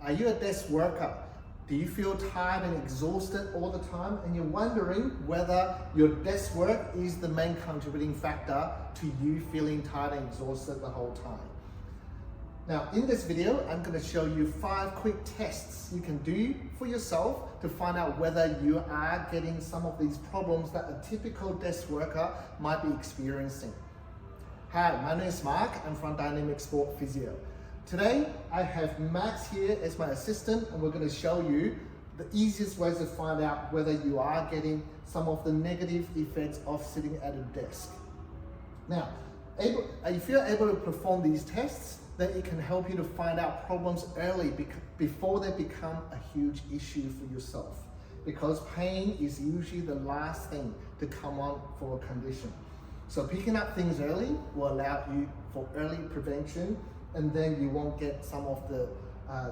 Are you a desk worker? Do you feel tired and exhausted all the time, and you're wondering whether your desk work is the main contributing factor to you feeling tired and exhausted the whole time? Now, in this video, I'm going to show you 5 quick tests you can do for yourself to find out whether you are getting some of these problems that a typical desk worker might be experiencing. Hi, my name is Mark. I'm from Dynamic Sport Physio. Today, I have Max here as my assistant, and we're going to show you the easiest ways to find out whether you are getting some of the negative effects of sitting at a desk. Now, if you're able to perform these tests, then it can help you to find out problems early before they become a huge issue for yourself. Because pain is usually the last thing to come on for a condition. So picking up things early will allow you for early prevention, and then you won't get some of the,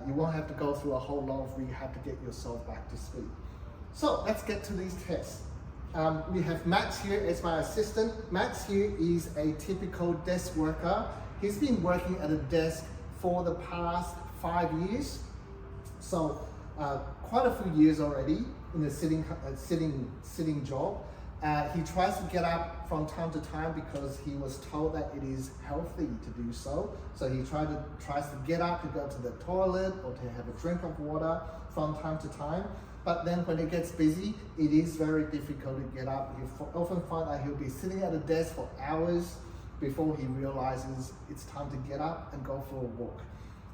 you won't have to go through a whole lot of rehab to get yourself back to speed. So let's get to these tests. We have Max here as my assistant. Max here is a typical desk worker. He's been working at a desk for the past 5 years. So quite a few years already in a sitting job. He tries to get up from time to time because he was told that it is healthy to do so. So he tries to get up to go to the toilet or to have a drink of water from time to time. But then when it gets busy, it is very difficult to get up. You often find that he'll be sitting at a desk for hours before he realizes it's time to get up and go for a walk.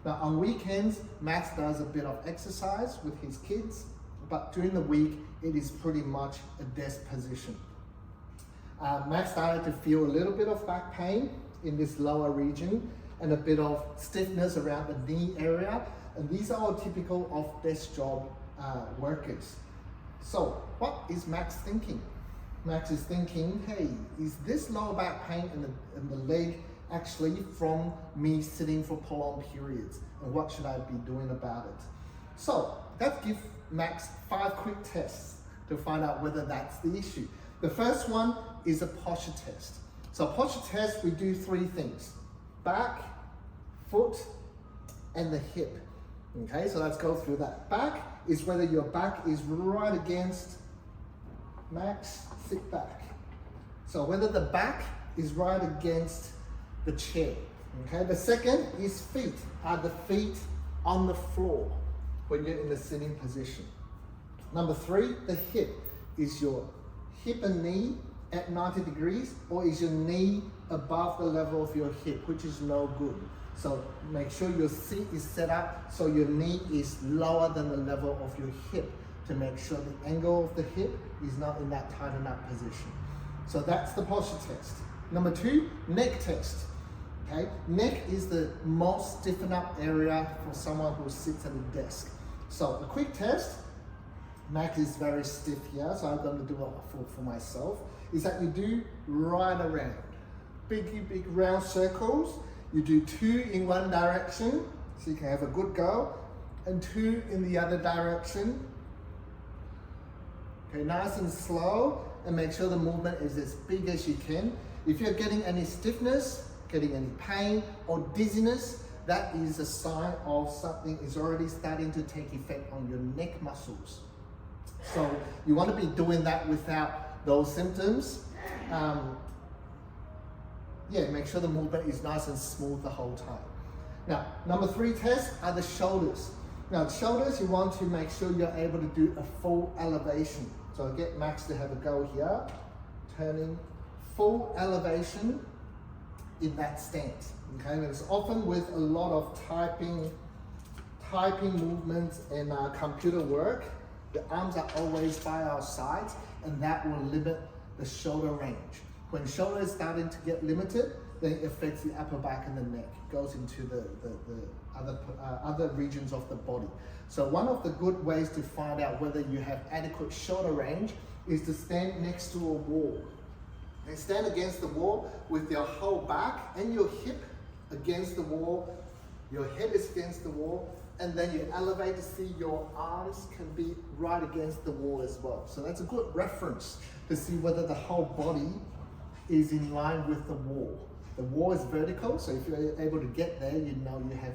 Now on weekends, Max does a bit of exercise with his kids, but during the week, it is pretty much a desk position. Max started to feel a little bit of back pain in this lower region and a bit of stiffness around the knee area. And these are all typical of desk job workers. So what is Max thinking? Max is thinking, hey, is this lower back pain in the leg actually from me sitting for prolonged periods? And what should I be doing about it? So let's give Max 5 quick tests to find out whether that's the issue. The first one is a posture test. So posture test, we do 3 things: back, foot, and the hip. Okay, so let's go through that. Back is whether your back is right against, Max, sit back. So whether the back is right against the chair. Okay, the second is feet. Are the feet on the floor when you're in the sitting position? Number 3, the hip. Is your hip and knee at 90 degrees, or is your knee above the level of your hip, which is no good? So make sure your seat is set up so your knee is lower than the level of your hip, to make sure the angle of the hip is not in that tightened up position. So that's the posture test. Number 2, neck test. Okay, neck is the most stiffened up area for someone who sits at a desk. So a quick test, Max is very stiff here, so I'm going to do it for myself, is that you do right around. Big round circles. You do 2 in one direction, so you can have a good go, and 2 in the other direction. Okay, nice and slow, and make sure the movement is as big as you can. If you're getting any stiffness, getting any pain or dizziness, that is a sign of something is already starting to take effect on your neck muscles. So you want to be doing that without those symptoms. Make sure the movement is nice and smooth the whole time. Now, number 3 test are the shoulders. Now, the shoulders, you want to make sure you're able to do a full elevation. So I'll get Max to have a go here, turning full elevation in that stance. Okay, and it's often with a lot of typing movements and computer work. The arms are always by our sides, and that will limit the shoulder range. When shoulder is starting to get limited, then it affects the upper back and the neck. It goes into the other regions of the body. So one of the good ways to find out whether you have adequate shoulder range is to stand next to a wall. And stand against the wall with your whole back and your hip against the wall. Your head is against the wall, and then you elevate to see your arms can be right against the wall as well. So that's a good reference to see whether the whole body is in line with the wall. The wall is vertical, so if you're able to get there, you know you have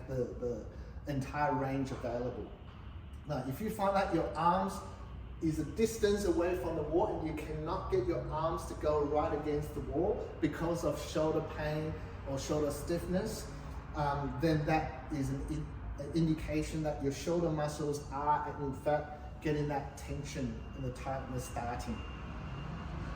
entire range available. Now, if you find that your arms is a distance away from the wall and you cannot get your arms to go right against the wall because of shoulder pain or shoulder stiffness, then that is an indication that your shoulder muscles are in fact getting that tension and the tightness starting.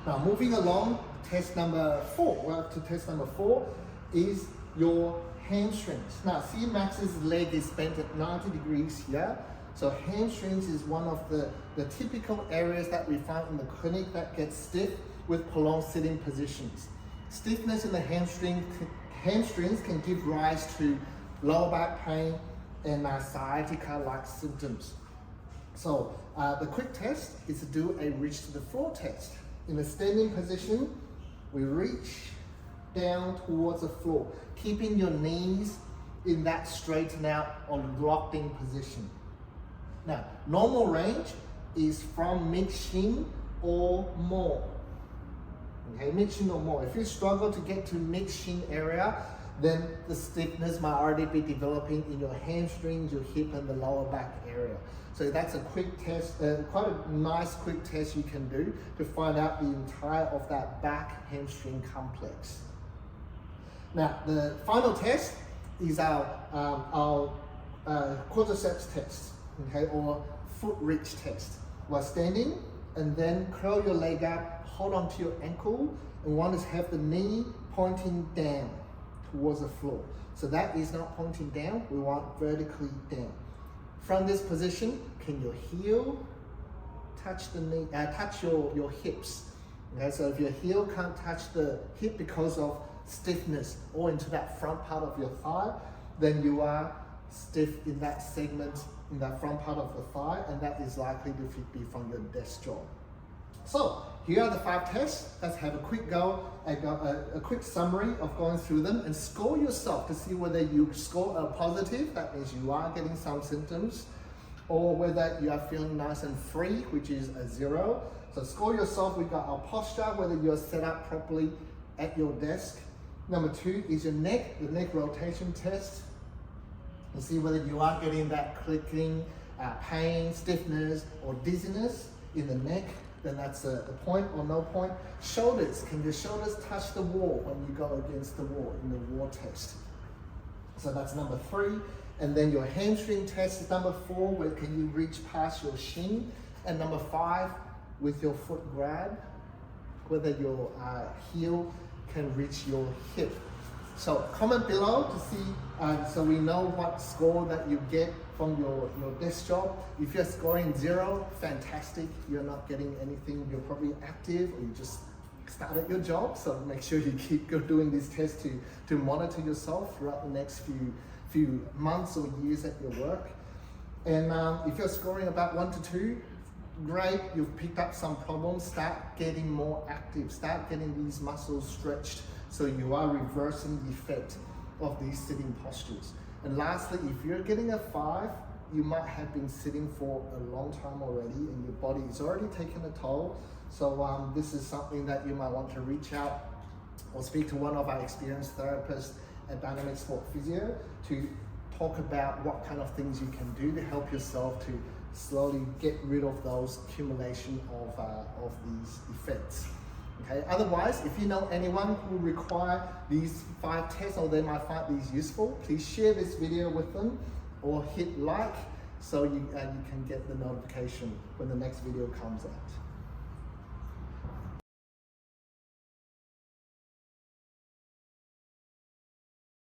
Now, moving along, test number 4. We're up to test number 4 is your hamstrings. Now, see Max's leg is bent at 90 degrees here. So hamstrings is one of the typical areas that we find in the clinic that gets stiff with prolonged sitting positions. Stiffness in the hamstrings can give rise to lower back pain and sciatica-like symptoms. So the quick test is to do a reach to the floor test. In a standing position, we reach down towards the floor, keeping your knees in that straighten out or locked in position. Now, normal range is from mid-shin or more. Okay, mid-shin or more. If you struggle to get to mid-shin area, then the stiffness might already be developing in your hamstrings, your hip, and the lower back area. So that's a quick test, quite a nice quick test you can do to find out the entire of that back hamstring complex. Now, the final test is our quadriceps test, okay, or foot reach test. We're standing and then curl your leg up, hold onto your ankle, and want to have the knee pointing down towards the floor. So that is not pointing down, we want vertically down. From this position, can your heel touch the knee, touch your hips? Okay, so if your heel can't touch the hip because of stiffness or into that front part of your thigh, then you are stiff in that segment, in that front part of the thigh, and that is likely to be from your desk job. So here are the 5 tests. Let's have a quick go, a quick summary of going through them and score yourself to see whether you score a positive, that means you are getting some symptoms, or whether you are feeling nice and free, which is a 0. So score yourself. We've got our posture, whether you're set up properly at your desk. Number 2 is your neck, the neck rotation test. And see whether you are getting that clicking, pain, stiffness, or dizziness in the neck. Then that's the point or no point. Shoulders, can your shoulders touch the wall when you go against the wall in the wall test? So that's number 3. And then your hamstring test is number 4, where can you reach past your shin? And number 5, with your foot grab, whether your heel can reach your hip. So comment below to see, so we know what score that you get from your desk job. If you're scoring 0, fantastic, you're not getting anything, you're probably active, or you just started your job. So make sure you keep doing these tests to monitor yourself throughout the next few months or years at your work. And if you're scoring about 1 to 2, great, you've picked up some problems, start getting more active, start getting these muscles stretched, so you are reversing the effect of these sitting postures. And lastly, if you're getting a 5, you might have been sitting for a long time already and your body is already taking a toll. So this is something that you might want to reach out or speak to one of our experienced therapists at Dynamic Sport Physio to talk about what kind of things you can do to help yourself to slowly get rid of those accumulation of these effects. Okay. Otherwise, if you know anyone who require these 5 tests or they might find these useful, please share this video with them or hit like so you can get the notification when the next video comes out.